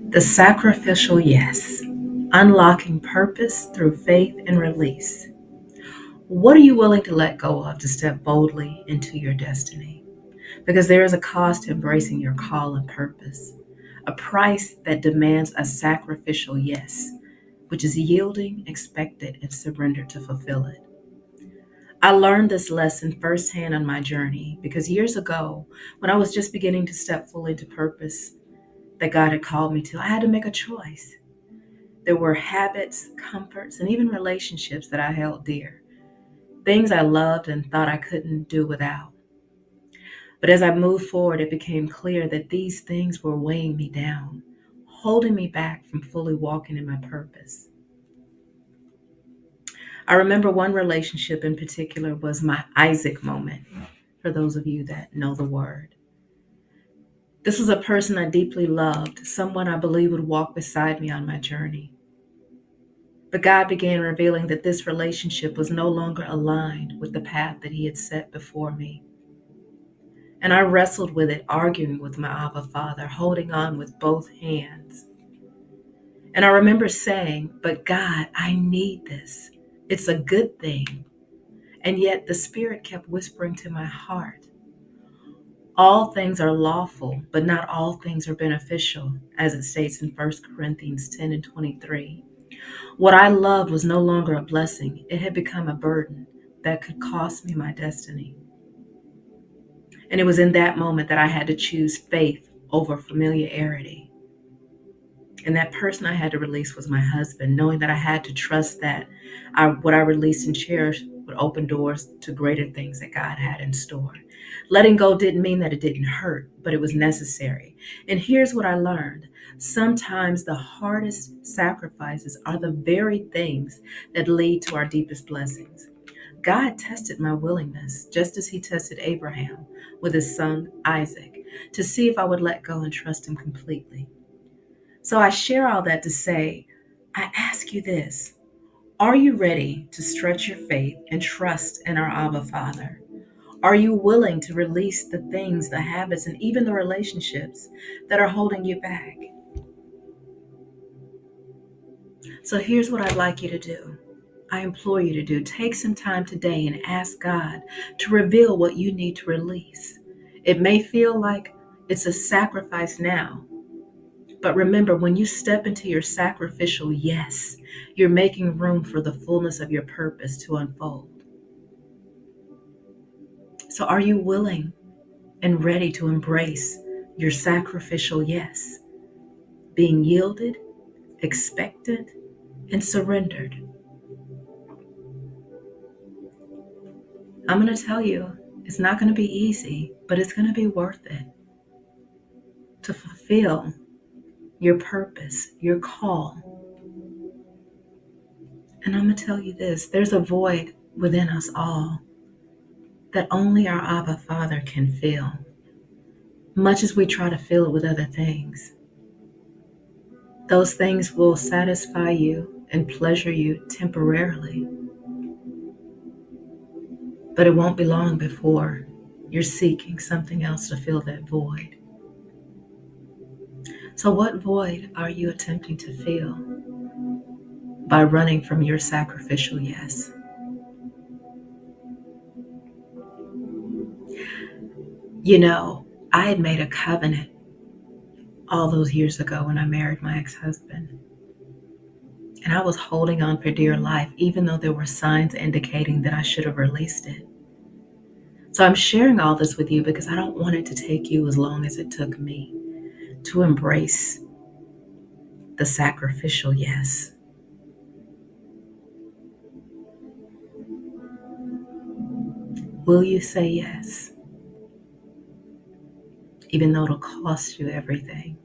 The Sacrificial Yes, Unlocking Purpose Through Faith and Release. What are you willing to let go of to step boldly into your destiny? Because there is a cost to embracing your call and purpose, a price that demands a sacrificial yes, which is yielding, expected, and surrender to fulfill it. I learned this lesson firsthand on my journey because years ago, when I was just beginning to step fully into purpose that God had called me to, I had to make a choice. There were habits, comforts, and even relationships that I held dear, things I loved and thought I couldn't do without. But as I moved forward, it became clear that these things were weighing me down, holding me back from fully walking in my purpose. I remember one relationship in particular was my Isaac moment, for those of you that know the word. This was a person I deeply loved, someone I believe would walk beside me on my journey. But God began revealing that this relationship was no longer aligned with the path that He had set before me. And I wrestled with it, arguing with my Abba Father, holding on with both hands. And I remember saying, "But God, I need this. It's a good thing." And yet the Spirit kept whispering to my heart, "All things are lawful, but not all things are beneficial," as it states in 1 Corinthians 10 and 23. What I loved was no longer a blessing. It had become a burden that could cost me my destiny. And it was in that moment that I had to choose faith over familiarity. And that person I had to release was my husband, knowing that I had to trust that what I released and cherished would open doors to greater things that God had in store. Letting go didn't mean that it didn't hurt, but it was necessary. And here's what I learned. Sometimes the hardest sacrifices are the very things that lead to our deepest blessings. God tested my willingness, just as He tested Abraham with his son Isaac, to see if I would let go and trust Him completely. So I share all that to say, I ask you this: are you ready to stretch your faith and trust in our Abba Father? Are you willing to release the things, the habits, and even the relationships that are holding you back? So here's what I'd like you to do. I implore you to do. Take some time today and ask God to reveal what you need to release. It may feel like it's a sacrifice now, but remember, when you step into your sacrificial yes, you're making room for the fullness of your purpose to unfold. So are you willing and ready to embrace your sacrificial yes, being yielded, expectant, and surrendered? I'm going to tell you, it's not going to be easy, but it's going to be worth it to fulfill your purpose, your call. And I'm going to tell you this, there's a void within us all that only our Abba Father can fill, much as we try to fill it with other things. Those things will satisfy you and pleasure you temporarily, but it won't be long before you're seeking something else to fill that void. So what void are you attempting to fill by running from your sacrificial yes? You know, I had made a covenant all those years ago when I married my ex-husband. And I was holding on for dear life, even though there were signs indicating that I should have released it. So I'm sharing all this with you because I don't want it to take you as long as it took me to embrace the sacrificial yes. Will you say yes, even though it'll cost you everything?